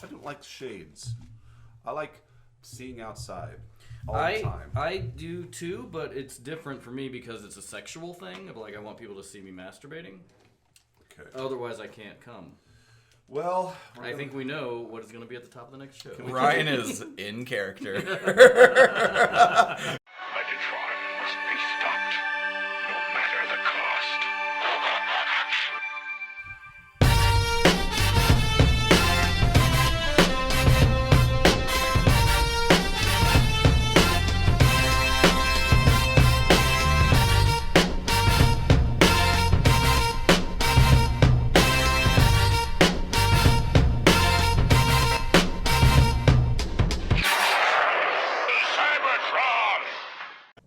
I don't like shades. I like seeing outside all the time. I do too, but it's different for me because it's a sexual thing of like I want people to see me masturbating. Okay. Otherwise, I can't come. Well, I think we know what is going to be at the top of the next show. Ryan is in character. Megatron must be stopped, no matter the cost.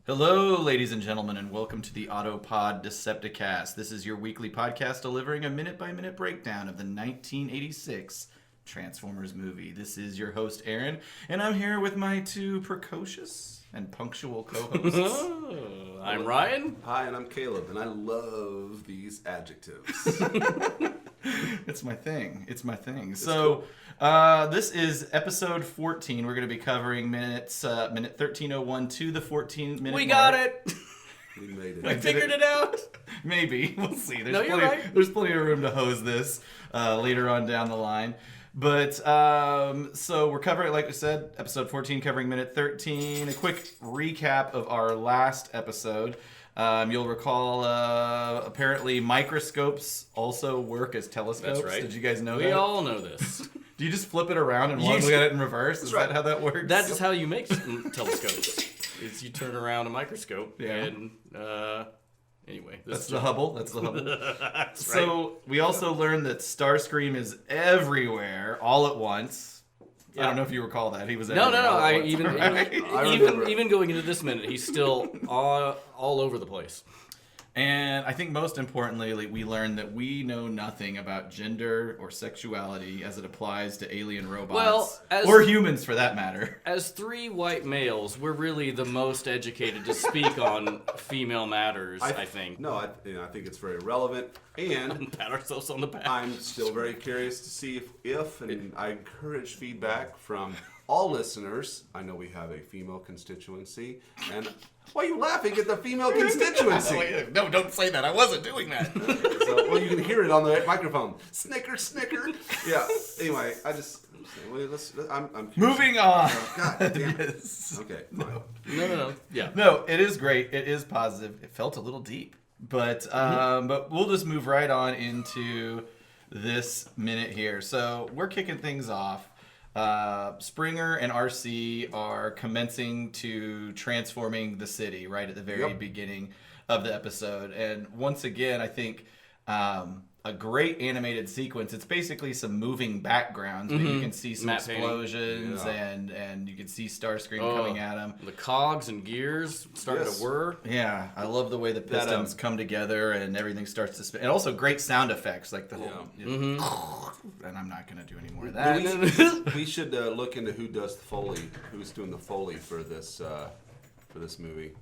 Hello, ladies and gentlemen, and welcome to the Autobot Decepticast. This is your weekly podcast delivering a minute-by-minute breakdown of the 1986 Transformers movie. This is your host, Aaron, and I'm here with my two precocious and punctual co-hosts. I'm Ryan. Hi, and I'm Caleb, and I love these adjectives. It's my thing. So, this is episode 14. We're going to be covering minute 1301 to the 14-minute mark. We got it. We made it. I figured it out. Maybe. We'll see. You're right. There's plenty of room to hose this later on down the line. But, so we're covering, like I said, episode 14 covering minute 13. A quick recap of our last episode. You'll recall, apparently microscopes also work as telescopes. That's right. Did you guys know that? We all know this. Do you just flip it around and look at it in reverse? Is that how that works? That is how you make telescopes. Is you turn around a microscope and anyway. That's the Hubble. That's So right. we also learned that Starscream is everywhere all at once. Yeah. I don't know if you recall that. He was No. everywhere all at once, right? Even going into this minute, he's still all over the place. And I think most importantly, we learned that we know nothing about gender or sexuality as it applies to alien robots, or humans for that matter. As three white males, we're really the most educated to speak on female matters, I think. No, I think it's very relevant, and Pat ourselves on the back. I'm still very curious to see if and I encourage feedback from all listeners. I know we have a female constituency, and why are you laughing at the female constituency? No, don't say that. I wasn't doing that. So, well, you can hear it on the microphone. Snicker. Yeah. Anyway, I'm curious. Moving on. God damn it. Okay. Fine. No. Yeah. No, it is great. It is positive. It felt a little deep, but we'll just move right on into this minute here. So we're kicking things off. Springer and RC are commencing to transforming the city right at the very beginning of the episode. And once again, I think a great animated sequence. It's basically some moving backgrounds, but you can see some explosions and you can see Starscream coming at him. The cogs and gears starting to whir. Yeah, I love the way the pistons come together and everything starts to spin. And also great sound effects, like the whole... And I'm not going to do any more of that. We should look into who's doing the Foley for this movie.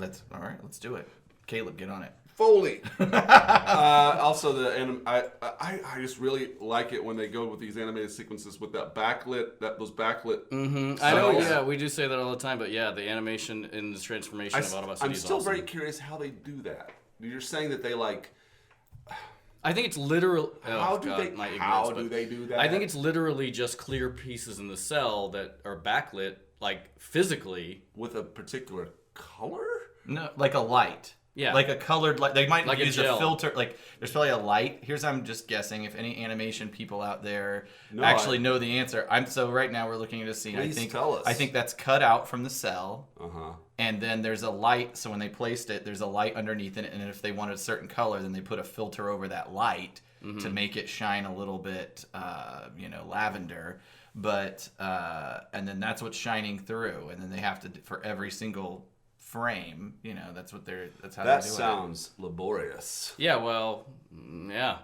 All right, let's do it. Caleb, get on it. Foley. Also, I just really like it when they go with these animated sequences with that those backlit. I know. Yeah, we do say that all the time. But yeah, the animation in the transformation of Autobot City I'm is still awesome. very curious how they do that. You're saying that they like. I think it's literal. How do they do that? I think it's literally just clear pieces in the cell that are backlit, like physically, with a particular color. No, like a light. Yeah. Like a colored light. They might like use a filter. Like, there's probably a light. I'm just guessing. If any animation people out there know the answer. So right now we're looking at a scene. Please tell us. I think that's cut out from the cell. Uh-huh. And then there's a light. So when they placed it, there's a light underneath it. And if they wanted a certain color, then they put a filter over that light to make it shine a little bit, lavender. But, and then that's what's shining through. And then they have to, for every single frame, that's how they do it. That sounds laborious. Yeah, well, yeah.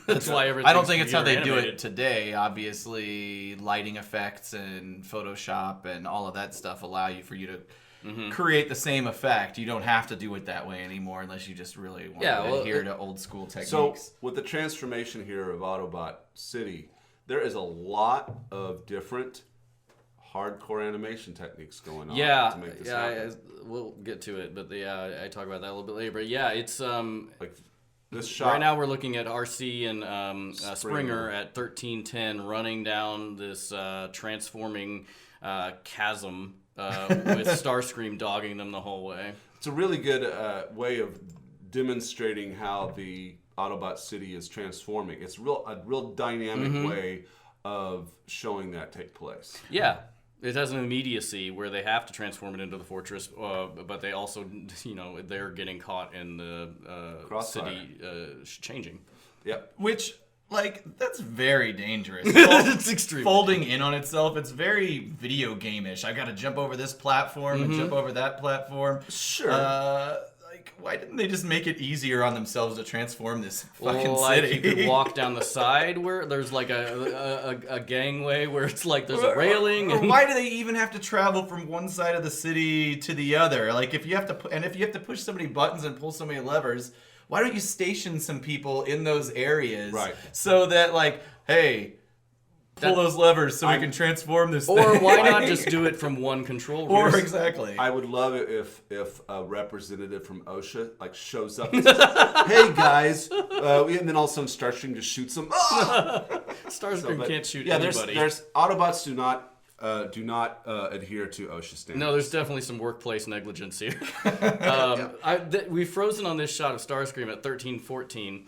That's why everything. I don't think it's how they do it today. Obviously, lighting effects and Photoshop and all of that stuff allow for you to create the same effect. You don't have to do it that way anymore unless you just really want to adhere to old school techniques. So, with the transformation here of Autobot City, there is a lot of different hardcore animation techniques going on to make this happen. we'll get to it, but I talk about that a little bit later. But yeah, it's Like this shot right now we're looking at RC and Springer at 1310 running down this transforming chasm with Starscream dogging them the whole way. It's a really good way of demonstrating how the Autobot City is transforming. It's a real dynamic way of showing that take place. Yeah. It has an immediacy where they have to transform it into the fortress, but they also, they're getting caught in the city changing. Yep. Which, that's very dangerous. It's extreme. Folding in on itself, it's very video game-ish. I gotta jump over this platform and jump over that platform. Sure. Why didn't they just make it easier on themselves to transform this fucking Like city? you could walk down the side where there's like a gangway where it's like there's a railing. Or And why do they even have to travel from one side of the city to the other? Like if you have to push so many buttons and pull so many levers, why don't you station some people in those areas? Right. So that hey, pull those levers so we can transform this thing. Or why not just do it from one control room? Or exactly. I would love it if a representative from OSHA shows up and says, "Hey guys," and then all of a sudden Starscream just shoots them. Starscream can't shoot yeah, anybody. there's Autobots do not adhere to OSHA standards. No, there's definitely some workplace negligence here. We've frozen on this shot of Starscream at 1314,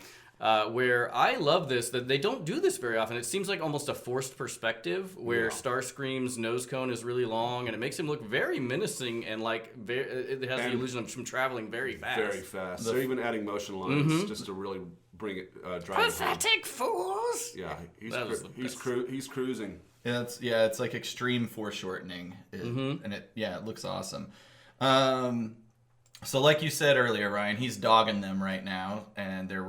where I love this, that they don't do this very often. It seems like almost a forced perspective, where Starscream's nose cone is really long, and it makes him look very menacing, and it has the illusion of him traveling very fast. Very fast. They're even adding motion lines just to really bring it, drive it home. Pathetic fools! Yeah, he's cruising. Yeah, it's like extreme foreshortening, and it looks awesome. So like you said earlier, Ryan, he's dogging them right now, and they're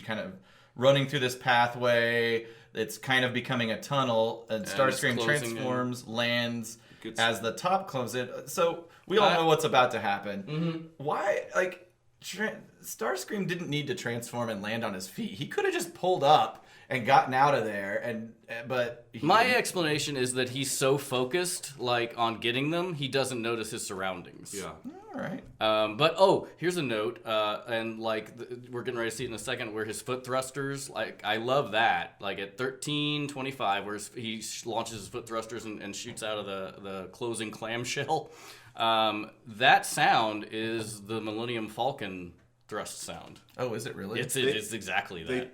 kind of running through this pathway. It's kind of becoming a tunnel, and Starscream transforms, lands as the top closes in. So we all know what's about to happen. Why, Starscream didn't need to transform and land on his feet. He could have just pulled up and gotten out of there, but my explanation is that he's so focused on getting them, he doesn't notice his surroundings. Yeah. All right. But here's a note, and we're getting ready to see it in a second, where his foot thrusters, I love that. At 1325, where he launches his foot thrusters and shoots out of the closing clamshell, that sound is the Millennium Falcon thrust sound. Oh, is it really? It's exactly that.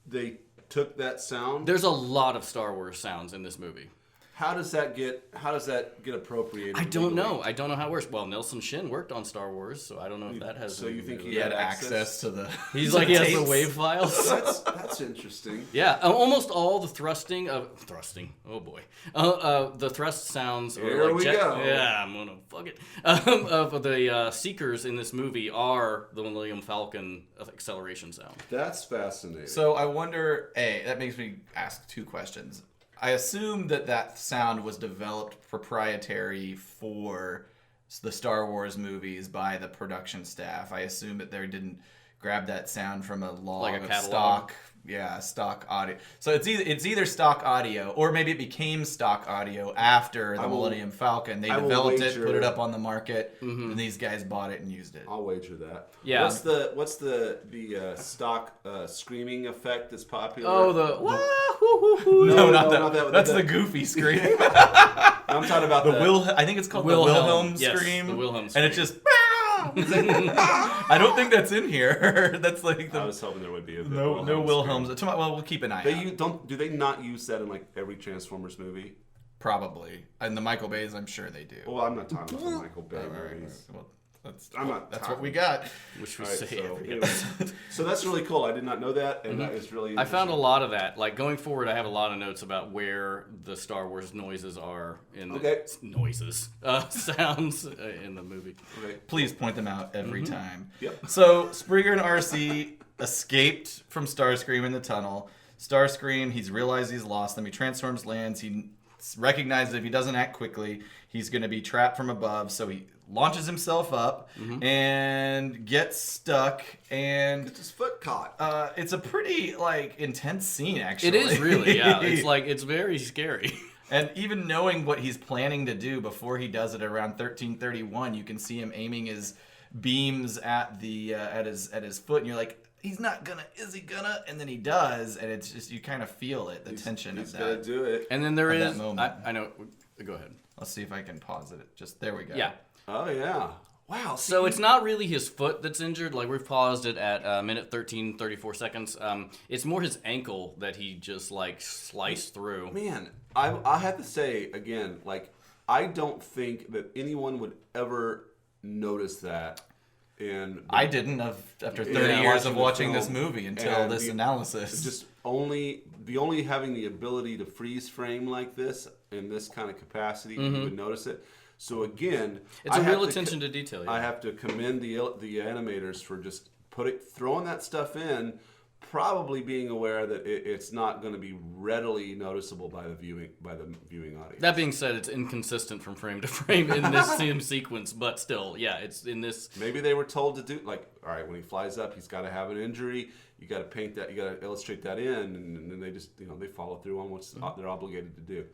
They took that sound. There's a lot of Star Wars sounds in this movie. How does that get appropriated? I don't know. I don't know how it works. Well, Nelson Shin worked on Star Wars, so I don't know if that has. So you think He had access to the... He's he has the wave files. That's interesting. Yeah, almost all the thrusting. Oh boy, the thrust sounds. Here we go. Yeah, I'm gonna fuck it. Of the seekers in this movie are the Millennium Falcon acceleration sound. That's fascinating. So I wonder, that makes me ask two questions. I assume that sound was developed proprietary for the Star Wars movies by the production staff. I assume that they didn't grab that sound from a log of stock audio. So it's either stock audio, or maybe it became stock audio after the Millennium Falcon. They developed it, put it up on the market, and these guys bought it and used it. I'll wager that. Yeah. What's the stock screaming effect that's popular? Oh, No, not that. That's the goofy scream. I'm talking about I think it's called the Wilhelm scream. The Wilhelm scream. And it's just... I don't think that's in here. That's I was hoping there would be no Wilhelms. Well, we'll keep an eye out. Do they not use that in every Transformers movie? Probably. And the Michael Bays, I'm sure they do. Well, I'm not talking about the Michael Bay movies. Well, That's what we got. which we All right, say so, every anyway. So that's really cool. I did not know that, and that is really I found a interesting. lot of that. Going forward, I have a lot of notes about where the Star Wars noises are in sounds in the movie. Okay. Please point them out every time. Yep. So Springer and RC escaped from Starscream in the tunnel. Starscream, he's realized he's lost them. He transforms, lands. He recognizes if he doesn't act quickly, he's going to be trapped from above. So he launches himself up and gets stuck, and Gets his foot caught. it's a pretty like intense scene, actually. It is really, yeah. It's very scary. And even knowing what he's planning to do before he does it around 1331, you can see him aiming his beams at the at his foot, and you're like, he's not gonna, is he gonna? And then he does, and it's just, you kind of feel it, the tension of that. He's gonna do it. And then there At that is, moment. I know, go ahead. Let's see if I can pause it. Just there we go. Yeah. Oh yeah. Wow. So it's not really his foot that's injured. Like, we've paused it at minute 13, 34 seconds. It's more his ankle that he just, like, sliced through. Man, I have to say again, like, I don't think that anyone would ever notice that. And I didn't after 30 Yeah, years of the watching this film movie until and this analysis. Just only having the ability to freeze frame like this in this kind of capacity, you would notice it. So again, It's a real attention to detail. Yeah. I have to commend the animators for just throwing that stuff in, probably being aware that it's not going to be readily noticeable by the viewing audience. That being said, it's inconsistent from frame to frame in this same sequence, but still, yeah, it's in this. Maybe they were told to do, like, all right, when he flies up, he's got to have an injury. You got to paint that. You got to illustrate that in, and then they just, they follow through on what they're obligated to do.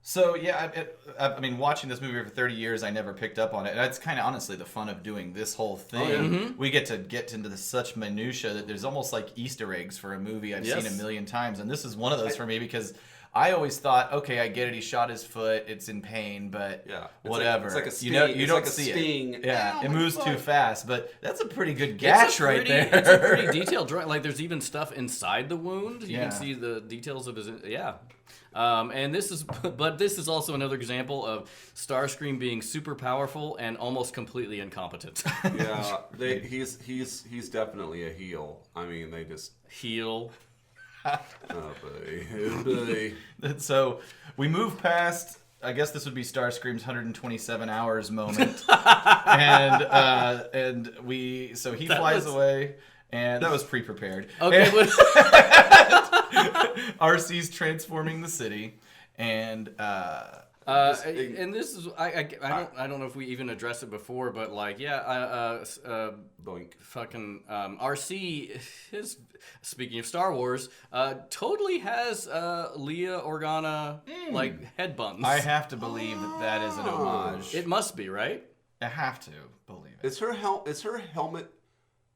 So yeah, I mean, watching this movie for 30 years, I never picked up on it. That's kind of honestly the fun of doing this whole thing. We get into such minutia that there's almost like Easter eggs for a movie I've seen a million times, and this is one of those for me because I always thought, okay, I get it. He shot his foot. It's in pain, but whatever. It's like a sting. You don't see it. Yeah, it moves too fast, but that's a pretty good gash right there. It's a pretty detailed drawing. Like, there's even stuff inside the wound. You can see the details of his. Yeah. And this is also another example of Starscream being super powerful and almost completely incompetent. Yeah, he's definitely a heel. I mean, they just Heel. oh buddy. So we move past. I guess this would be Starscream's 127 hours moment, and he flies away. And that was pre-prepared. Okay. RC's transforming the city, and and this is I don't know if we even addressed it before, but like Boink. fucking RC is, speaking of Star Wars, totally has Leia Organa like head buns. I have to believe that is an homage. It must be, right? I have to believe it. Is her helmet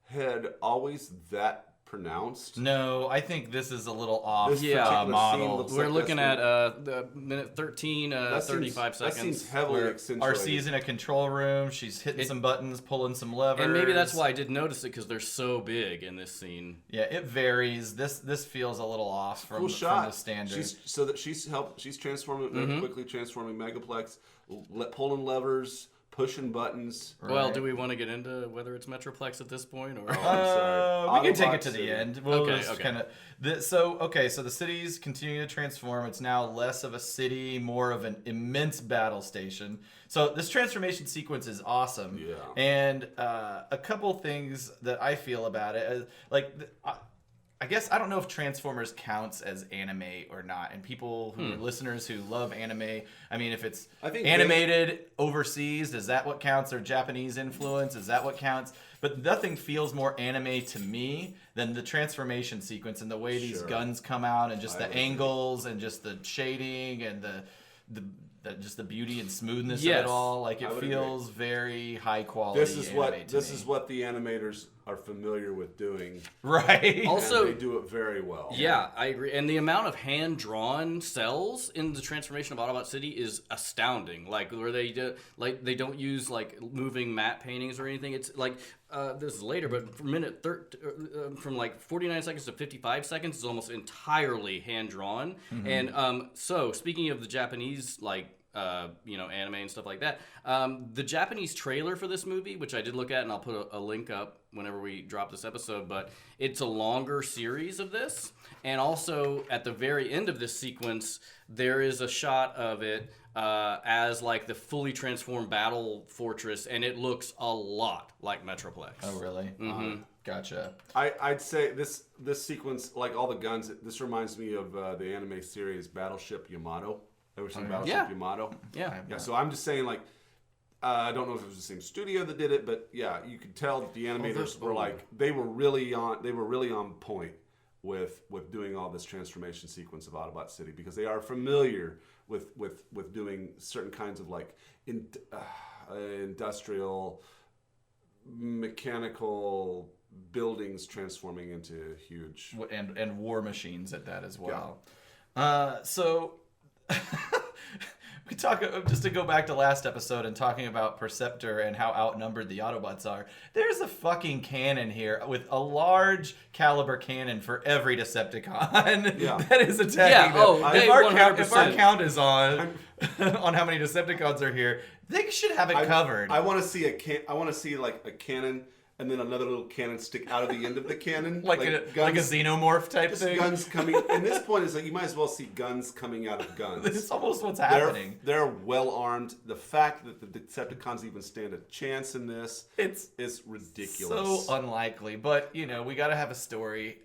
head always that pronounced? No, I think this is a little off. This particular scene model. looks We're like looking that's at the minute 13, 35 seconds. That seems heavily accentuated. RC's in a control room. She's hitting some buttons, pulling some levers. And maybe that's why I did notice it, because they're so big in this scene. Yeah, it varies. This feels a little off from the standard. She's transforming quickly, transforming Megaplex, pulling levers, pushing buttons. Well, do we want to get into whether it's Metroplex at this point, or? I'm sorry. We can take it Autobot to the City. end. We'll Okay, just okay. kind of. So the city's continuing to transform. It's now less of a city, more of an immense battle station. So this transformation sequence is awesome. Yeah. And a couple things that I feel about it, I guess I don't know if Transformers counts as anime or not. And people who are listeners who love anime, I mean, if it's animated overseas, is that what counts? Or Japanese influence, is that what counts? But nothing feels more anime to me than the transformation sequence and the way these guns come out, and just the angles and just the shading and just the beauty and smoothness of it all. Like, it feels very high quality. This is what the animators are familiar with doing. Right. Also, and they do it very well. Yeah, I agree. And the amount of hand-drawn cells in the transformation of Autobot City is astounding. Like, where they don't use like moving matte paintings or anything. It's like this is later, but from like 49 seconds to 55 seconds is almost entirely hand-drawn. And so, speaking of the Japanese anime and stuff like that, the Japanese trailer for this movie, which I did look at, and I'll put a link up whenever we drop this episode, but it's a longer series of this. And also, at the very end of this sequence, there is a shot of it as like the fully transformed battle fortress, and it looks a lot like Metroplex. Oh, really? Gotcha. I'd say this sequence, like all the guns, this reminds me of the anime series Battleship Yamato. Ever seen Battleship Yamato? Yeah. Yeah. So I'm just saying, like, I don't know if it was the same studio that did it, but yeah, you could tell that the animators were like they were really on point with doing all this transformation sequence of Autobot City because they are familiar with doing certain kinds of like industrial mechanical buildings transforming into huge and war machines at that as well. So we talk just to go back to last episode and talking about Perceptor and how outnumbered the Autobots are. There's a fucking cannon here with a large caliber cannon for every Decepticon that is attacking them. If our count is on how many Decepticons are here, they should have it covered. I want to see like a cannon. And then another little cannon stick out of the end of the cannon. like a xenomorph type thing. Guns coming. And this point is like you might as well see guns coming out of guns. It's almost what's happening. They're well armed. The fact that the Decepticons even stand a chance in this is ridiculous. So unlikely. But, we got to have a story.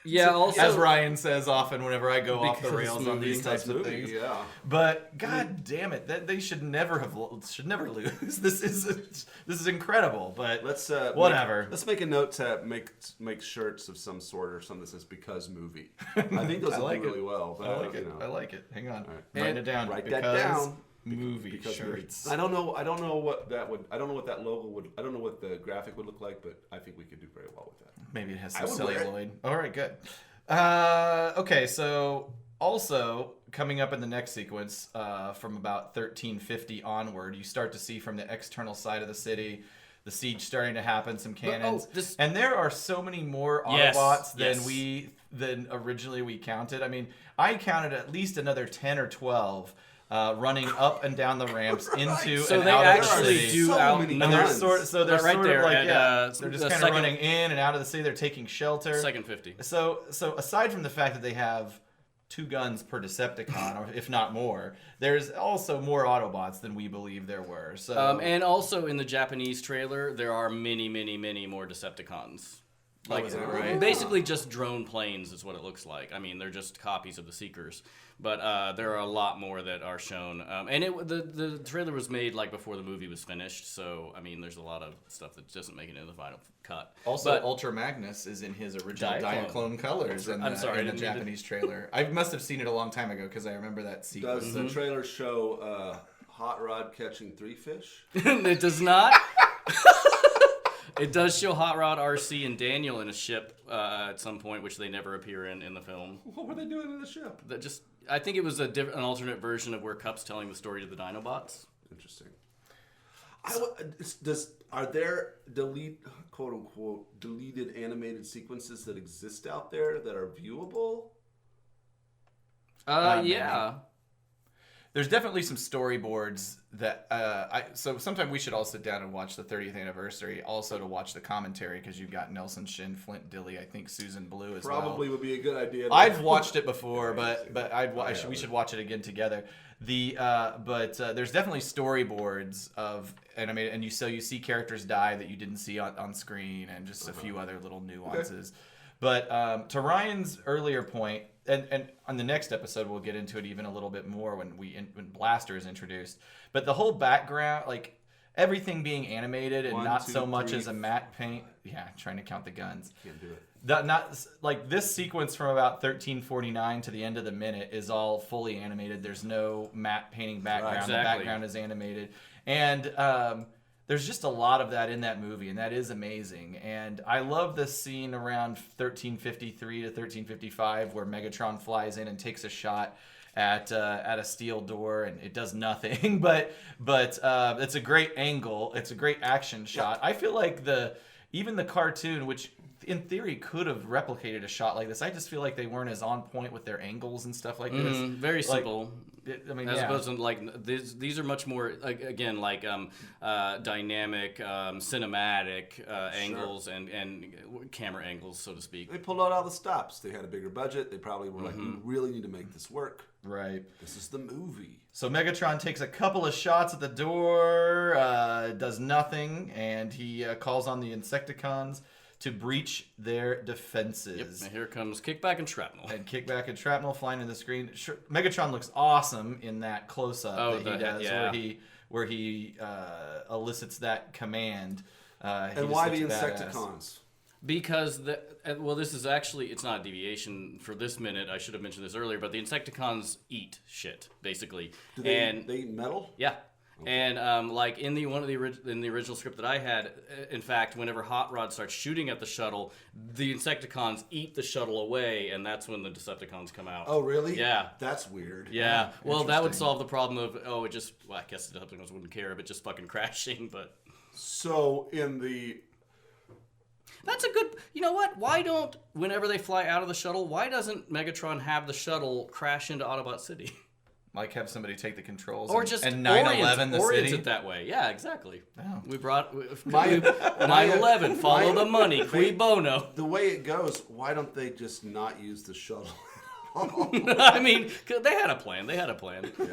Yeah, also, as Ryan says often whenever I go off the rails on these types of things. Yeah. But god damn it, they should never lose. This is incredible. But let's whatever. Let's make a note to make shirts of some sort or something that says "because movie." I think those will do really well. But, I like it. Hang on, right. write it down. Write that down. Movie shirts. I don't know what that would. I don't know what that logo would. I don't know what the graphic would look like, but I think we could do very well with that. Maybe it has some celluloid. All right, good. Okay, so also coming up in the next sequence, from about 1350 onward, you start to see from the external side of the city the siege starting to happen, some cannons, and there are so many more Autobots than originally we counted. I mean, I counted at least another 10 or 12. Running up and down the ramps into and out of the city. And they're sort of like they're just kind of running in and out of the city. They're taking shelter. Second 50. So aside from the fact that they have 2 guns per Decepticon, or if not more, there's also more Autobots than we believe there were. So and also in the Japanese trailer, there are many, many, many more Decepticons. Basically just drone planes is what it looks like. I mean, they're just copies of the Seekers, but there are a lot more that are shown. And the trailer was made like before the movie was finished, so I mean, there's a lot of stuff that doesn't make it into the final cut. Also, Ultra Magnus is in his original Diaclone colors in the Japanese trailer. I must have seen it a long time ago because I remember that sequence. Does the trailer show Hot Rod catching 3 fish? It does not. It does show Hot Rod, RC, and Daniel in a ship at some point, which they never appear in the film. What were they doing in the ship? I think it was an alternate version of where Cup's telling the story to the Dinobots. Interesting. Are there quote unquote deleted animated sequences that exist out there that are viewable? Yeah. There's definitely some storyboards that so sometime we should all sit down and watch the 30th anniversary, also to watch the commentary, because you've got Nelson Shin, Flint Dilly, I think Susan Blue as well. Probably would be a good idea. I've watched it before, but we should watch it again together. There's definitely storyboards of animated, and you see characters die that you didn't see on screen, and just a few other little nuances. Okay. But to Ryan's earlier point, and on the next episode we'll get into it even a little bit more when Blaster is introduced. But the whole background, like everything being animated and not so much as a matte paint. Yeah, trying to count the guns. Can't do it. Not like this sequence from about 1349 to the end of the minute is all fully animated. There's no matte painting background. Right, exactly. The background is animated, and there's just a lot of that in that movie, and that is amazing. And I love this scene around 1353 to 1355 where Megatron flies in and takes a shot at a steel door, and it does nothing. but it's a great angle. It's a great action shot. I feel like even the cartoon, which in theory could have replicated a shot like this, I just feel like they weren't as on point with their angles and stuff like this. Very simple. As opposed to like these are much more again like dynamic, cinematic angles and camera angles, so to speak. They pulled out all the stops. They had a bigger budget. They probably were like, we really need to make this work. Right. This is the movie. So Megatron takes a couple of shots at the door, does nothing, and he calls on the Insecticons to breach their defenses. And here comes Kickback and Shrapnel. And Kickback and Shrapnel flying in the screen. Megatron looks awesome in that close-up that he does, where he elicits that command. And why the Insecticons? Because this is actually, it's not a deviation for this minute. I should have mentioned this earlier, but the Insecticons eat shit basically. Do they eat metal? Yeah. Okay. And like in the original script that I had, in fact, whenever Hot Rod starts shooting at the shuttle, the Insecticons eat the shuttle away, and that's when the Decepticons come out. Oh, really? Yeah. That's weird. Yeah. Well, that would solve the problem of I guess the Decepticons wouldn't care of it just fucking crashing, but. So in the. That's a good. You know what? Why don't whenever they fly out of the shuttle, why doesn't Megatron have the shuttle crash into Autobot City? Like have somebody take the controls or just and 9/11 the orient city. it that way. Yeah, exactly. Oh. We brought 9/11. Follow the money. Cui bono. The way it goes, why don't they just not use the shuttle? I mean, 'cause they had a plan. Yeah.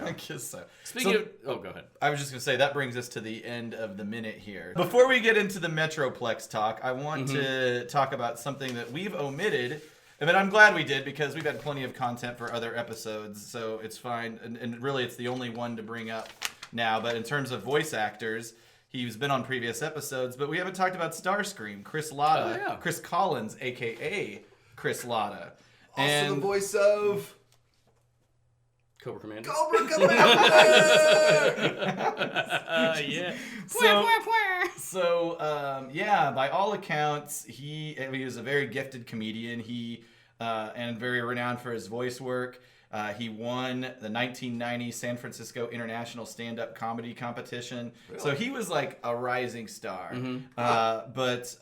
I guess so. Speaking of, go ahead. I was just going to say that brings us to the end of the minute here. Before we get into the Metroplex talk, I want to talk about something that we've omitted. But I'm glad we did because we've had plenty of content for other episodes, so it's fine. And really, it's the only one to bring up now. But in terms of voice actors, he's been on previous episodes, but we haven't talked about Starscream, Chris Lotta, Chris Collins, a.k.a. Chris Lotta. Also the voice of... Cobra Commander. Cobra Commander! Yeah. So, by all accounts, he was a very gifted comedian. And very renowned for his voice work. He won the 1990 San Francisco International Stand-Up Comedy Competition. Really? So he was like a rising star. But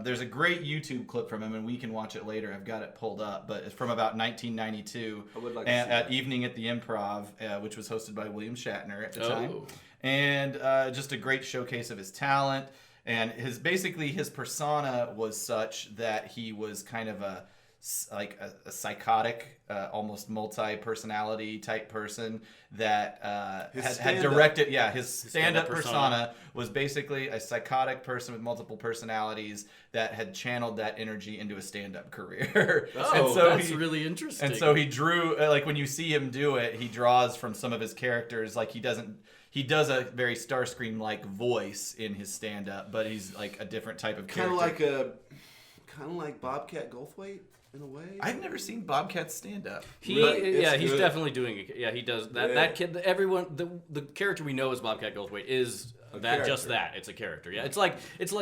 there's a great YouTube clip from him, and we can watch it later. I've got it pulled up, but it's from about 1992 at Evening at the Improv, which was hosted by William Shatner at the time. And just a great showcase of his talent. And his persona was such that he was kind of a psychotic, almost multi-personality type person that had directed. Yeah, his stand-up persona was basically a psychotic person with multiple personalities that had channeled that energy into a stand-up career. That's really interesting. And so he drew, when you see him do it, he draws from some of his characters. Like he does a very Starscream-like voice in his stand-up, but he's like a different type of character. Kind of like Bobcat Goldthwait. In a way, I've never seen Bobcat stand up. He's definitely doing it. Yeah, he does that. Yeah. That kid, everyone, the character we know as Bobcat Goldthwait is just that. It's a character. Yeah, it's like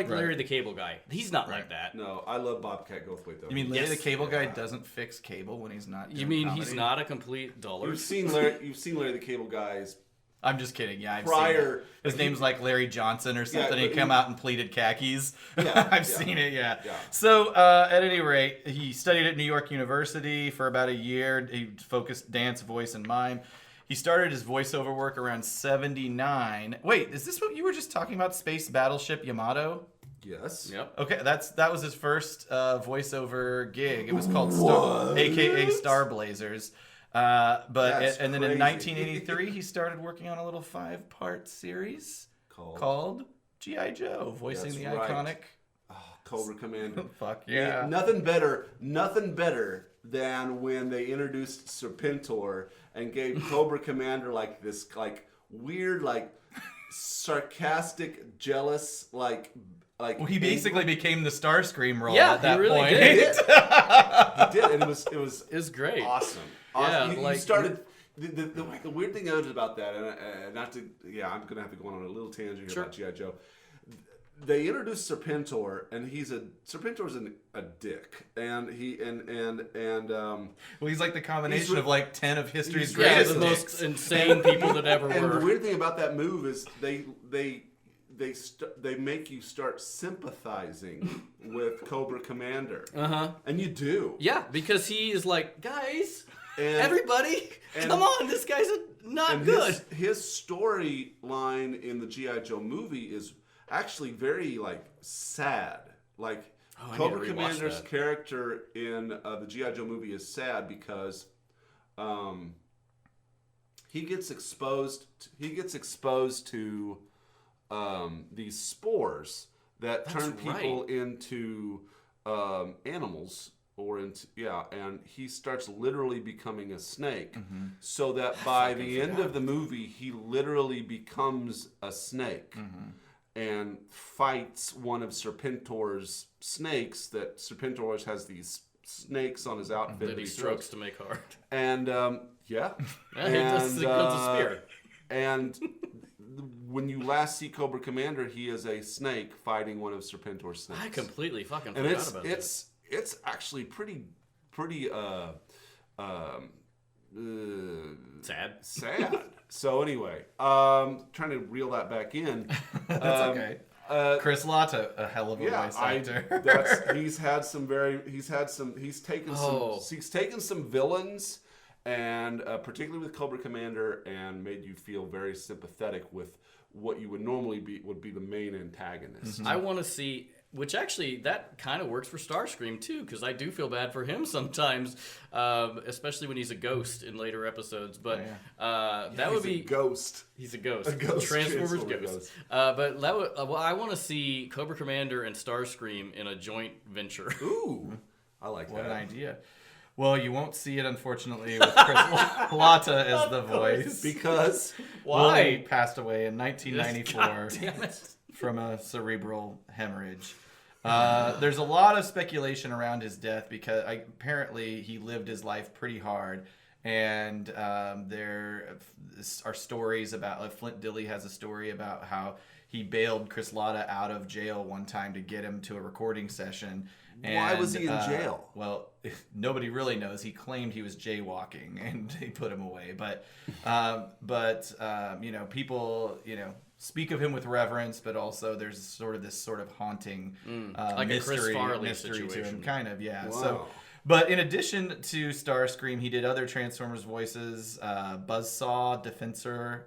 Larry the Cable Guy. He's not like that. No, I love Bobcat Goldthwait though. You mean Larry the Cable Guy doesn't fix cable when he's not? You mean comedy? He's not a complete dullard? You've seen Larry the Cable Guy's. I'm just kidding. Yeah, I've seen it. His name's like Larry Johnson or something. He came out in pleated khakis. Yeah, I've seen it. Yeah. So at any rate, he studied at New York University for about a year. He focused dance, voice, and mime. He started his voiceover work around 1979. Wait, is this what you were just talking about? Space Battleship Yamato? Yes. Yep. Okay, that was his first voiceover gig. It was called AKA Star Blazers. And then in 1983 he started working on a little 5-part series called G.I. Joe, voicing the iconic Cobra Commander. Fuck yeah. Nothing better than when they introduced Serpentor and gave Cobra Commander this weird sarcastic, jealous well, he basically became the Starscream role at that really point. Did. He did, and it was great. Awesome. Yeah, you started. The weird thing about that, and I'm gonna have to go on a little tangent here about G.I. Joe. They introduced Serpentor, and Serpentor's a dick, and he's like the combination of 10 of history's greatest the most insane people that ever were. And the weird thing about that move is they make you start sympathizing with Cobra Commander. And you do. Yeah, because he is like, guys, everybody, come on, this guy's not good. His storyline in the G.I. Joe movie is actually very sad. Cobra Commander's character in the G.I. Joe movie is sad because he gets exposed to these spores that turn people into animals. And he starts literally becoming a snake, so that by the end of the movie, he literally becomes a snake and fights one of Serpentor's snakes. That Serpentor always has these snakes on his outfit that he strokes to make hard. And He does a spear. And when you last see Cobra Commander, he is a snake fighting one of Serpentor's snakes. I completely fucking And forgot about that. it's actually pretty sad. So anyway, trying to reel that back in. That's okay. Chris Lotta, a hell of a voice actor. He's taken some villains, and particularly with Cobra Commander, and made you feel very sympathetic with what you would normally would be the main antagonist. I want to see, which actually that kind of works for Starscream too, because I do feel bad for him sometimes, especially when he's a ghost in later episodes. But that would be ghost. He's a ghost. A ghost. Transformers ghost. But that would, I want to see Cobra Commander and Starscream in a joint venture. Ooh, I like What that. an idea. Well, you won't see it, unfortunately, with Chris Lotta as the voice. Because Why? He passed away in 1994 God damn it. from a cerebral hemorrhage. There's a lot of speculation around his death because apparently he lived his life pretty hard. And there are stories about, Flint Dille has a story about how he bailed Chris Lotta out of jail one time to get him to a recording session. Why was he in jail? Well, nobody really knows. He claimed he was jaywalking, and they put him away. But people, speak of him with reverence, but also there's sort of this haunting like a Chris Farley mystery to him, situation. kind of, yeah. Wow. So, but in addition to Starscream, he did other Transformers voices: Buzzsaw, Defensor,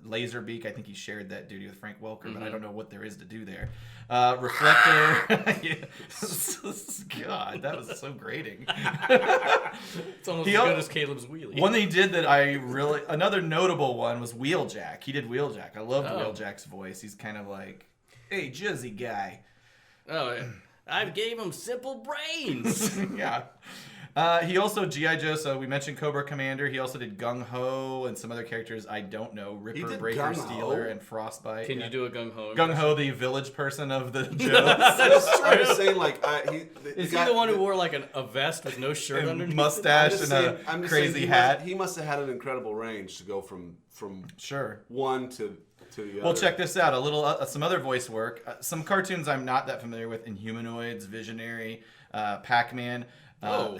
Laserbeak. I think he shared that duty with Frank Welker, but I don't know what there is to do there. Reflector. God, that was so grating. It's almost as good as Caleb's wheelie. One they did that another notable one was Wheeljack. He did Wheeljack. I loved Wheeljack's voice. He's kind of like, hey, Jizzy guy. Oh, I gave him simple brains. Yeah. He also, G.I. Joe, so we mentioned Cobra Commander. He also did Gung Ho and some other characters I don't know. Ripper, did Breaker, Gung Ho? Stealer, and Frostbite. Can you do a gung ho? Gung Ho, the village person of the Joes. I was saying, Is he the one who wore like a vest with no shirt and underneath? mustache and I'm a just crazy saying hat. He must have had an incredible range to go from Sure. one to the other. Well, check this out. A little, some other voice work. Some cartoons I'm not that familiar with: Inhumanoids, Visionary, Pac-Man.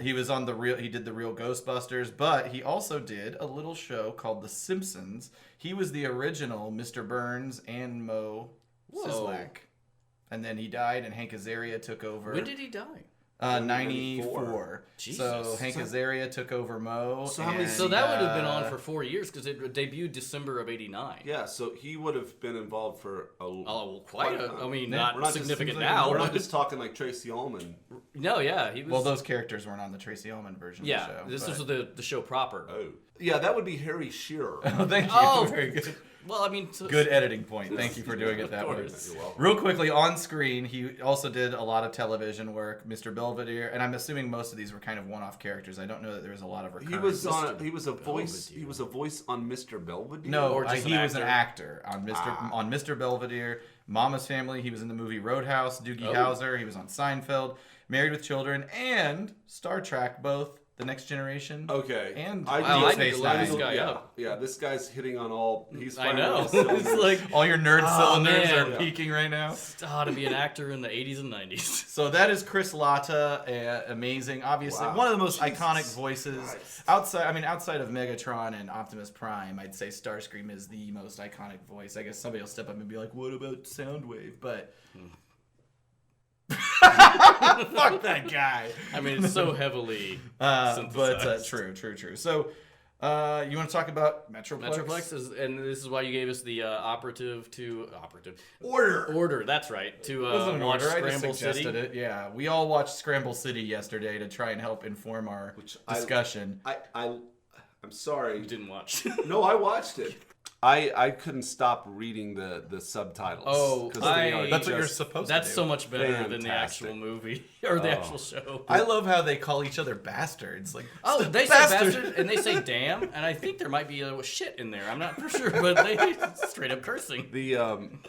He was on he did the real Ghostbusters, but he also did a little show called The Simpsons. He was the original Mr. Burns and Moe Szyslak. And then he died, and Hank Azaria took over. When did he die? 94. Jesus. So Hank Azaria took over Moe. So how many- So that would have been on for 4 years because it debuted December of '89. Yeah, so he would have been involved for Quite a, I mean, not We're not significant just, now. We're not but- just talking like Tracy Ullman. No, yeah, he was. Well, those characters weren't on the Tracy Ullman version yeah, of the show. this but- was the show proper. Oh, yeah, that would be Harry Shearer. Oh, thank you. Oh. Very good. Well, I mean, Good editing point. Thank you for doing it that way. You're welcome. Real quickly, on screen, he also did a lot of television work. Mr. Belvedere, and I'm assuming most of these were kind of one-off characters. I don't know that there was a lot of recurring. He was a voice. He was a voice on Mr. Belvedere. No, Or just he an was an actor on Mr. Belvedere, Mama's Family. He was in the movie Roadhouse, Doogie Howser. He was on Seinfeld, Married with Children, and Star Trek, both The Next Generation. Okay. And I Deep need Space to look Nine. this guy yeah, up. yeah, this guy's hitting on all. He's I firing on know. all cylinders. It's like All your nerd cylinders man. are peaking right now. to be an actor in the '80s and '90s. So that is Chris Lotta, amazing. Obviously, Wow. one of the most Jesus iconic voices Christ. outside of Megatron and Optimus Prime. I'd say Starscream is the most iconic voice. I guess somebody will step up and be like, "What about Soundwave?" But fuck that guy. I mean, it's so heavily But synthesized. true. So you want to talk about Metroplex? Metroplex is, and this is why you gave us the operative Order. order. That's right. To It wasn't an watch order. I just Scramble suggested City. it. Yeah, we all watched Scramble City yesterday to try and help inform our discussion. I'm sorry. You didn't watch. No, I watched it. I couldn't stop reading the subtitles. Oh, 'cause they are That's what you're just- supposed That's to do. so much better than the Fantastic. actual movie or the actual show. I love how they call each other bastards. Like, Oh, they say bastard and they say damn, and I think there might be a shit in there. I'm not for sure, but they straight up cursing. The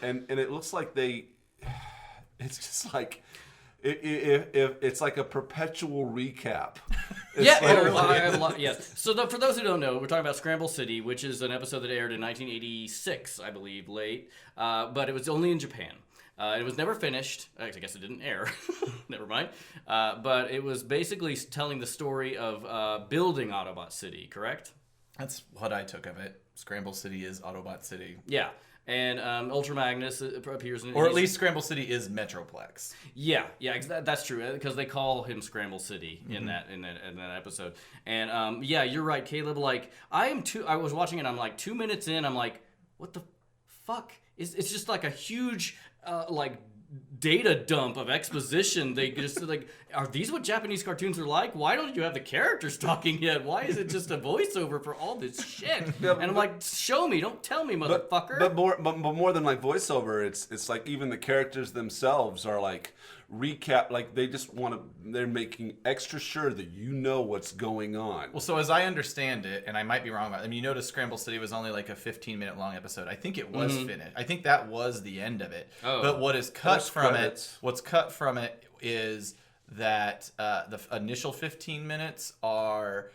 and it looks like it's just like if it's like a perpetual recap. It's Yes. So for those who don't know, we're talking about Scramble City, which is an episode that aired in 1986, I believe, late, but it was only in Japan. It was never finished. I guess it didn't air. Never mind. But it was basically telling the story of building Autobot City, correct? That's what I took of it. Scramble City is Autobot City. Yeah. And Ultra Magnus appears in it. Or at least Scramble City is Metroplex. Yeah, that's true because they call him Scramble City in that episode. And yeah, you're right, Caleb. Like I was watching it. I'm like 2 minutes in. I'm like, what the fuck? It's just like a huge like data dump of exposition. They just like, are these what Japanese cartoons are like? Why don't you have the characters talking yet? Why is it just a voiceover for all this shit? And I'm like, show me, don't tell me, motherfucker. But more than like voiceover, it's like even the characters themselves are like recap. Like they just want to. They're making extra sure that you know what's going on. Well, so as I understand it, and I might be wrong about it, I mean, you notice Scramble City was only like a 15-minute long episode. I think it was finished. I think that was the end of it. Oh. But what is cut Post from credits. it, what's cut from it is that the initial 15 minutes are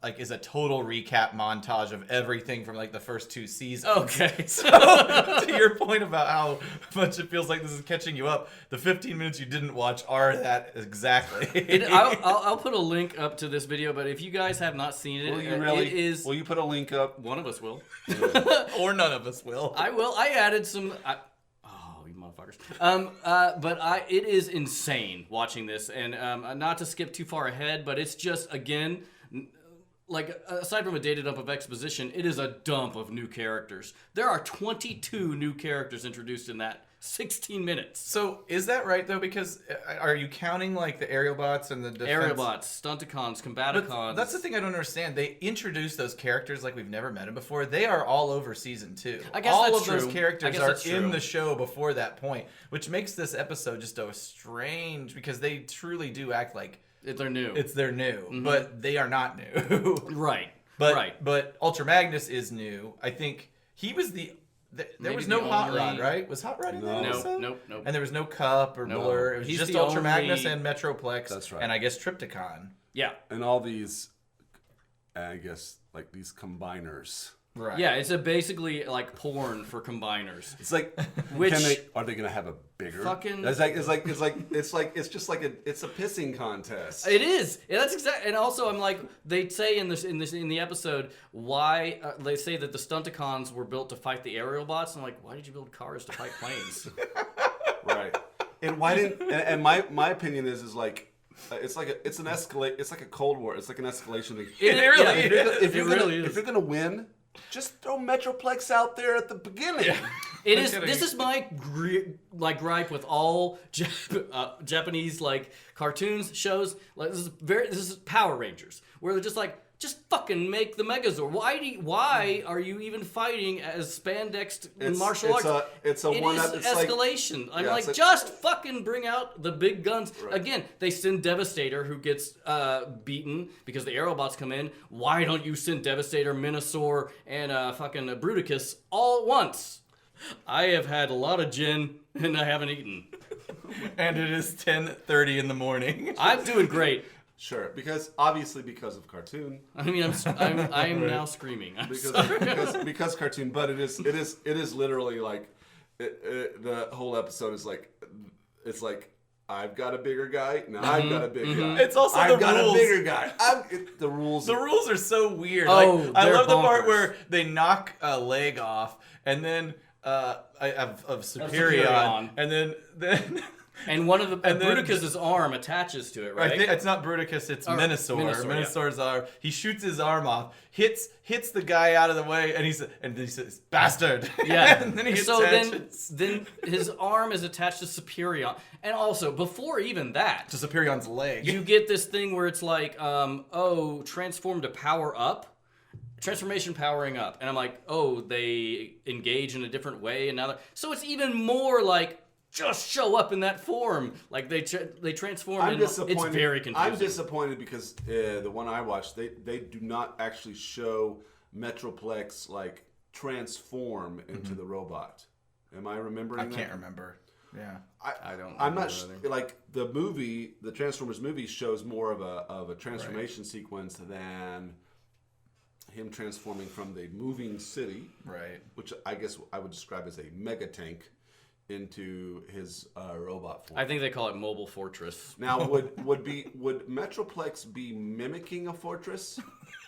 like is a total recap montage of everything from like the first 2 seasons. Okay. So to your point about how much it feels like this is catching you up, the 15 minutes you didn't watch are that exactly. I'll put a link up to this video, but if you guys have not seen it, it is. Will you put a link up? One of us will. Or none of us will. I will. I added some. Oh, you motherfuckers. But it is insane watching this, and not to skip too far ahead, but it's just again. Like, aside from a data dump of exposition, it is a dump of new characters. There are 22 new characters introduced in that 16 minutes. So, is that right, though? Because are you counting, like, the aerial bots and the defense? Aerobots, Stunticons, Combaticons. But that's the thing I don't understand. They introduce those characters like we've never met them before. They are all over season 2. I guess all that's of those true. characters I guess are that's in true. the show before that point, which makes this episode just so strange because they truly do act like They're new. they're new, but they are not new. Right. But right. but Ultra Magnus is new. I think he was there Maybe was the no Hot only- Rod, right? Was Hot Rod in that episode? Nope. And there was no Cup or No. Blur. It was He's just the Ultra only- Magnus and Metroplex. That's right. And I guess Triptychon. Yeah. And all these, I guess, like these combiners. Right. Yeah, it's basically like porn for combiners. It's like, Which- are they gonna have a bigger? Fucking- It's just like it's a pissing contest. It is. Yeah, that's exactly. And also, I'm like, they say in the episode why they say that the Stunticons were built to fight the aerial bots. I'm like, why did you build cars to fight planes? Right. And why didn't? And my opinion is like. It's like a Cold War. It's like an escalation thing. It really is. If is. you're gonna win, just throw Metroplex out there at the beginning. It is. kidding. This is my gripe with all Japanese like cartoons, shows. Like this is Power Rangers, where they're just like, just fucking make the Megazord. Why are you even fighting as spandexed martial arts? It's like escalation. I'm yeah, like, it's like- just fucking bring out the big guns. Right. Again, they send Devastator, who gets beaten because the Aerobots come in. Why don't you send Devastator, Minosaur, and fucking Bruticus all at once? I have had a lot of gin and I haven't eaten. And it is 10:30 in the morning. I'm doing great. Sure, because of cartoon. I mean, I'm now screaming. I'm sorry. Because cartoon, but it is literally like the whole episode is like it's like I've got a bigger guy. Now I've got a big guy. It's also I've the got rules. a bigger guy. The rules. The rules are so weird. Oh, Like, I they're love the part bonkers. where they knock a leg off, and then of Superion, Superion. and then And one of the And then- Bruticus's arm attaches to it, right? I think it's not Bruticus, it's Or Minosaur. Minosaur, yeah. Minosaur's arm. He shoots his arm off, hits the guy out of the way, and then he says, "Bastard!" Yeah. and then he so attaches then his arm is attached to Superion, and also before even that, to Superion's leg. you get this thing where it's like, transform to power up. transformation powering up, and I'm like, oh, they engage in a different way, and now so it's even more like just show up in that form, like they transform. I'm disappointed. It's very confusing. I'm disappointed because the one I watched, they do not actually show Metroplex like transform into the robot. Am I remembering? I can't remember. Yeah, I don't. I'm not like the movie. The Transformers movie shows more of a transformation sequence than him transforming from the moving city, right? Which I guess I would describe as a mega tank, into his robot form. I think they call it Mobile Fortress. Now, would Metroplex be mimicking a fortress?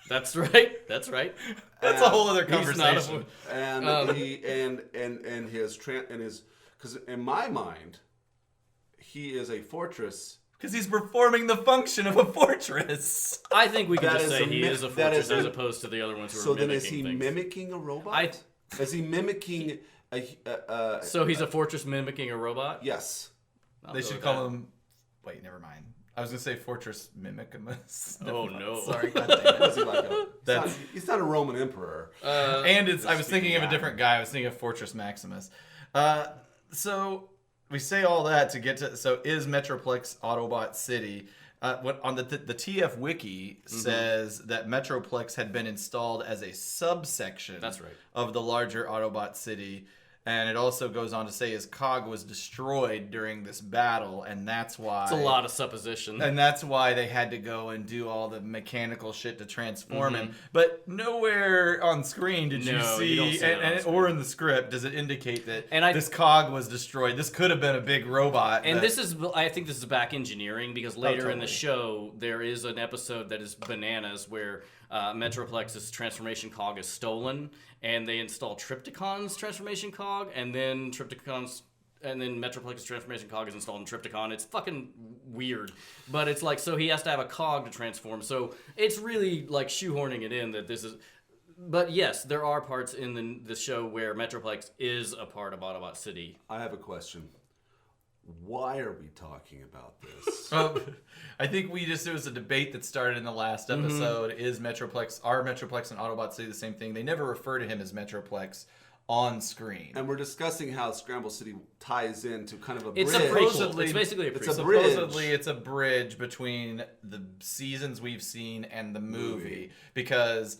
That's right. That's right. That's a whole other conversation. And his because in my mind, he is a fortress. Because he's performing the function of a fortress. I think we can That just is say a he myth- is a that fortress is a- as opposed to the other ones who So are then, mimicking is he things. mimicking a robot? Is he mimicking a? So he's a fortress mimicking a robot? Yes. I'll They go should with call that. him. Wait, never mind. I was gonna say Fortress Mimicamus. Oh, no. Sorry, goddamn Is it. he like a? That's- He's not a Roman emperor. And I was thinking of a guy. different guy. I was thinking of Fortress Maximus. So we say all that to get to. So is Metroplex Autobot City? What on the TF Wiki says that Metroplex had been installed as a subsection. That's right. Of the larger Autobot City. And it also goes on to say his cog was destroyed during this battle, and that's why It's a lot of supposition. and that's why they had to go and do all the mechanical shit to transform him. But nowhere on screen did you No, see, you don't see it on screen. or in the script, does it indicate that And this cog was destroyed. This could have been a big robot. And that- I think this is back engineering because later in the totally. show there is an episode that is bananas where Metroplex's transformation cog is stolen and they install Triptychon's transformation cog and then Metroplex's transformation cog is installed in Triptychon. It's fucking weird, but it's like so he has to have a cog to transform. So it's really like shoehorning it in that this is. But yes, there are parts in the show where Metroplex is a part of Autobot City. I have a question. Why are we talking about this? I think it was a debate that started in the last episode. Are Metroplex and Autobot City the same thing? They never refer to him as Metroplex on screen. And we're discussing how Scramble City ties into kind of a bridge. It's a prequel. Supposedly- It's basically a it's prequel. a bridge. Supposedly, it's a bridge between the seasons we've seen and the movie because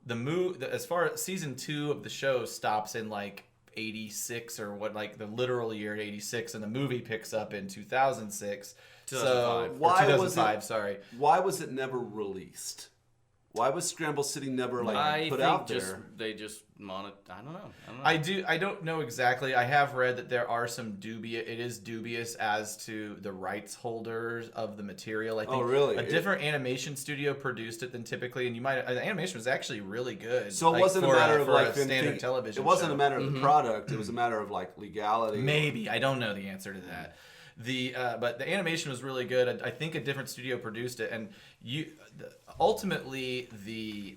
as far as season 2 of the show stops in like 86 or what, like the literal year 86, and the movie picks up in 2006. 2005. So, Why or was 2005, it- sorry. Why was it never released? Why was Scramble City never put out there? They just I don't know. I don't know exactly. I have read that there are some it is dubious as to the rights holders of the material. I think really? a different animation studio produced it than typically, and the animation was actually really good. So it wasn't a matter of for like a standard television. It wasn't show. a matter of the product. It was a matter of like legality. Maybe I don't know the answer to that. But the animation was really good. I think a different studio produced it, and ultimately the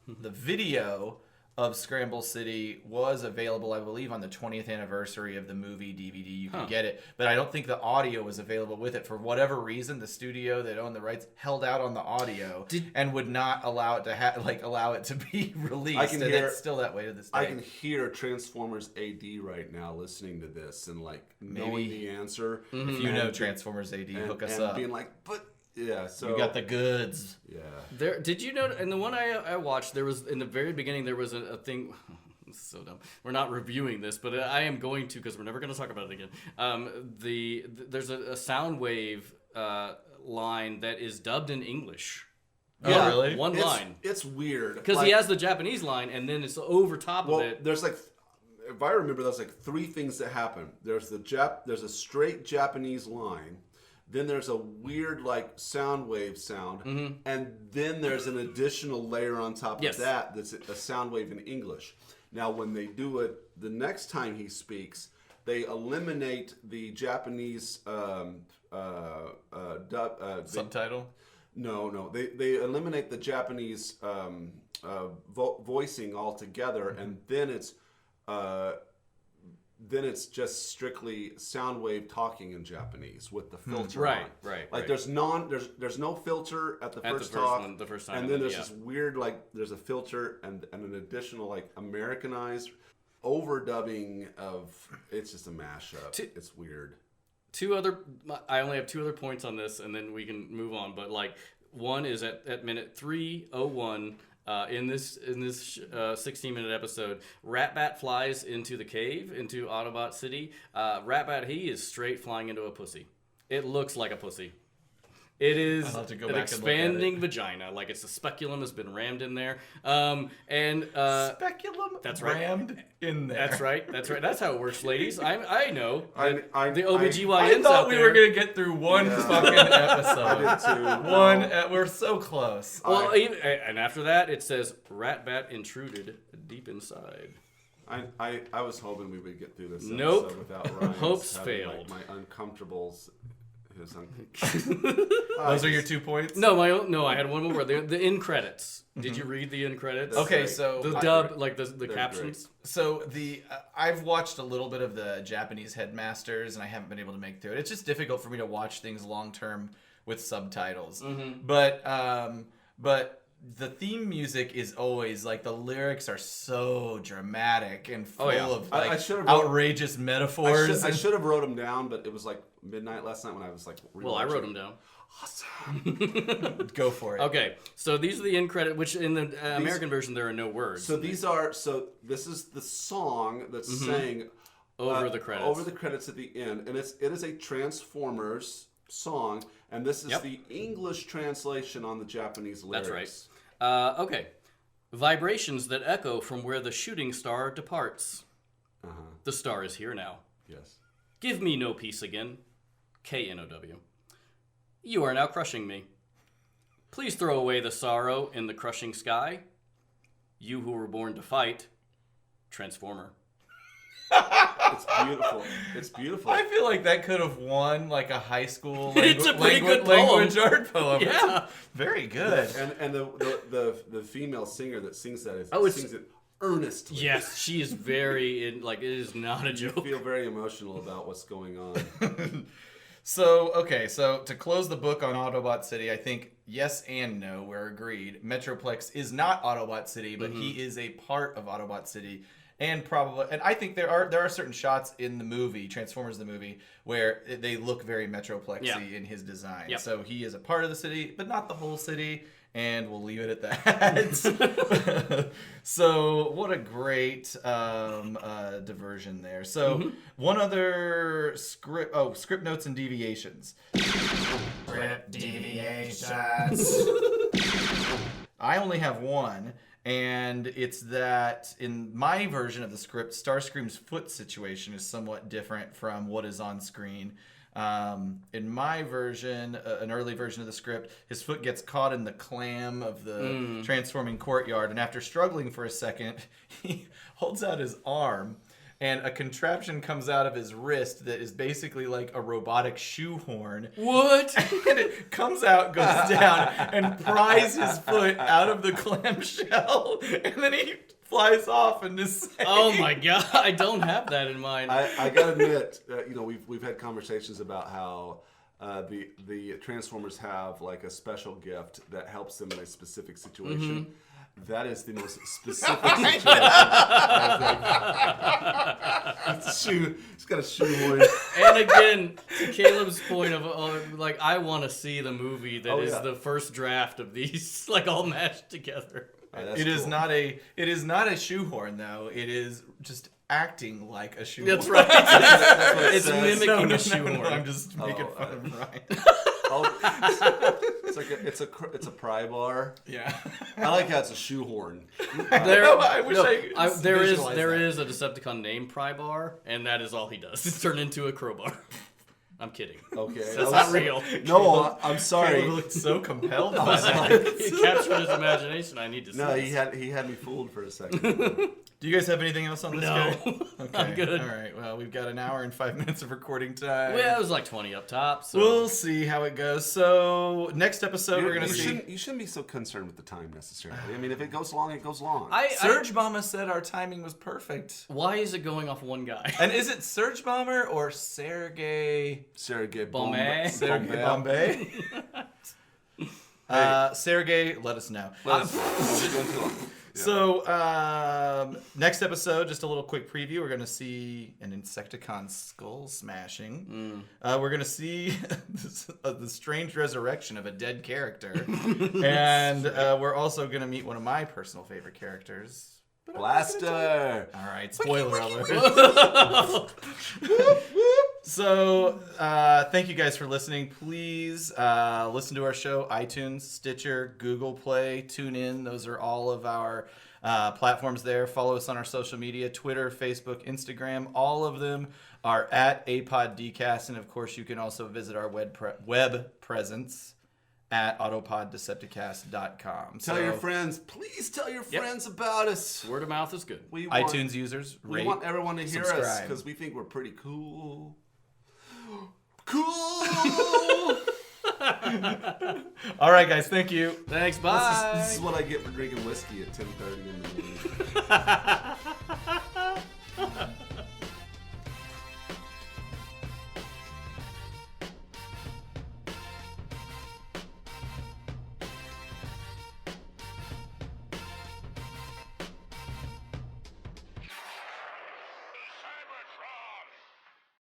video of Scramble City was available, I believe, on the 20th anniversary of the movie DVD. You could get it, but I don't think the audio was available with it for whatever reason. The studio that owned the rights held out on the audio and would not allow it to allow it to be released. And it's still that way to this day. I can hear Transformers AD right now listening to this and like knowing the answer. If you know Transformers AD, hook us and up. being like, but yeah, so You got the goods. yeah. There, did you know? In the one I watched, there was in the very beginning there was a thing. This is so dumb. We're not reviewing this, but I am going to because we're never going to talk about it again. There's a sound wave line that is dubbed in English. Oh, really? One line. It's weird Because he has the Japanese line, and then it's over top of it. There's like, if I remember, there's like 3 things that happen. There's there's a straight Japanese line. Then there's a weird like sound wave sound, and then there's an additional layer on top of that that's a sound wave in English. Now, when they do it the next time he speaks, they eliminate the Japanese Subtitle? No. They eliminate the Japanese voicing altogether, and then it's then it's just strictly sound wave talking in Japanese with the filter Right, on. right, Like right. there's no filter at the first the first talk. one, the first time, and then there's yeah. this weird there's a filter and an additional Americanized overdubbing of it's just a mashup. It's weird. I only have 2 other points on this, and then we can move on. But one is at minute 3:01 in this 16-minute episode, Ratbat flies into the cave into Autobot City. Ratbat, he is straight flying into a pussy. It looks like a pussy. It is I'll have to go an back and look at expanding vagina, like it's a speculum has been rammed in there. Speculum that's right. rammed in there. That's right. That's how it works, ladies. I know. The I OBGYNs thought out we there. were going to get through one fucking episode. I did too. We're so close. Well, and after that, it says Ratbat intruded deep inside. I was hoping we would get through this Nope. episode without Ryan's Hopes having, failed. my uncomfortables. Those are your 2 points? No, I had one more. The end credits. Did you read the end credits? Okay, great. so The dub, like the captions. So I've watched a little bit of the Japanese Headmasters, and I haven't been able to make through it. It's just difficult for me to watch things long term with subtitles. But the theme music is always the lyrics are so dramatic and full of I should've outrageous metaphors. I should have wrote them down, but it was midnight last night when I was Well, I wrote them down. Awesome. Go for it. Okay, so these are the end credits, which in the American version there are no words. So this is the song that's saying over the credits. Over the credits at the end, and it is a Transformers song, and this is the English translation on the Japanese lyrics. That's right. Okay. Vibrations that echo from where the shooting star departs. The star is here now. Yes. Give me no peace again. KNOW. You are now crushing me. Please throw away the sorrow in the crushing sky. You who were born to fight. Transformer. It's beautiful. It's beautiful. I feel like that could have won a high school It's a pretty good poem. language art poem. Yeah. Very good. And the female singer that sings that sings it earnestly. Yes, she is very it is not a You joke. feel very emotional about what's going on. So to close the book on Autobot City, I think yes and no, we're agreed. Metroplex is not Autobot City, but he is a part of Autobot City. And I think there are certain shots in the movie, Transformers the movie, where they look very Metroplexy in his design. Yep. So he is a part of the city, but not the whole city. And we'll leave it at that. So what a great diversion there. So one other script notes and deviations. Script deviations. I only have one. And it's that in my version of the script, Starscream's foot situation is somewhat different from what is on screen. In my version, an early version of the script, his foot gets caught in the clam of the transforming courtyard, and after struggling for a second, he holds out his arm, and a contraption comes out of his wrist that is basically like a robotic shoehorn. What? And it comes out, goes down, and pries his foot out of the clamshell, and then he flies off and is safe. Oh my god, I don't have that in mind. I gotta admit, we've had conversations about how the Transformers have a special gift that helps them in a specific situation. That is the most specific situation. It's got a shoehorn. And again, to Caleb's point of I want to see the movie that is the first draft of these all mashed together. It is not a shoehorn though. It is just acting like a shoehorn. That's right. That's what it It's says. mimicking No, a shoehorn. no, I'm just making fun of Ryan. It's a pry bar. Yeah. I like how it's a shoehorn. I wish I there visualized that. is a Decepticon named Prybar, and that is all he does. It's turned into a crowbar. I'm kidding. Okay. That's not real. No, I'm sorry. Caleb looked so compelled by that. He captured his imagination. I need to see No, this. he had me fooled for a second. Do you guys have anything else on this No. guy? Okay. I'm good. All right. Well, we've got an hour and 5 minutes of recording time. Well, it was like 20 up top. So. We'll see how it goes. So next episode, we're gonna see. You shouldn't be so concerned with the time necessarily. I mean, if it goes long, it goes long. Surge Mama said our timing was perfect. Why is it going off one guy? And is it Surge Bomber or Sergey Bombay? Sergey Bombay? Sergey, let us know. We're going too long. Yeah. So, next episode, just a little quick preview. We're going to see an Insecticon skull smashing. We're going to see the strange resurrection of a dead character. And we're also going to meet one of my personal favorite characters. Blaster. All right, spoiler alert. So, thank you guys for listening. Please listen to our show, iTunes, Stitcher, Google Play, TuneIn. Those are all of our platforms there. Follow us on our social media, Twitter, Facebook, Instagram. All of them are at APODcast. And, of course, you can also visit our web presence at autopoddecepticast.com. Tell your friends. Please tell your friends about us. Word of mouth is good. We want, iTunes users, we rate, want everyone to hear us subscribe. because we think we're pretty cool. Cool! All right, guys. Thank you. Thanks, bye. This is what I get for drinking whiskey at 10:30 in the morning.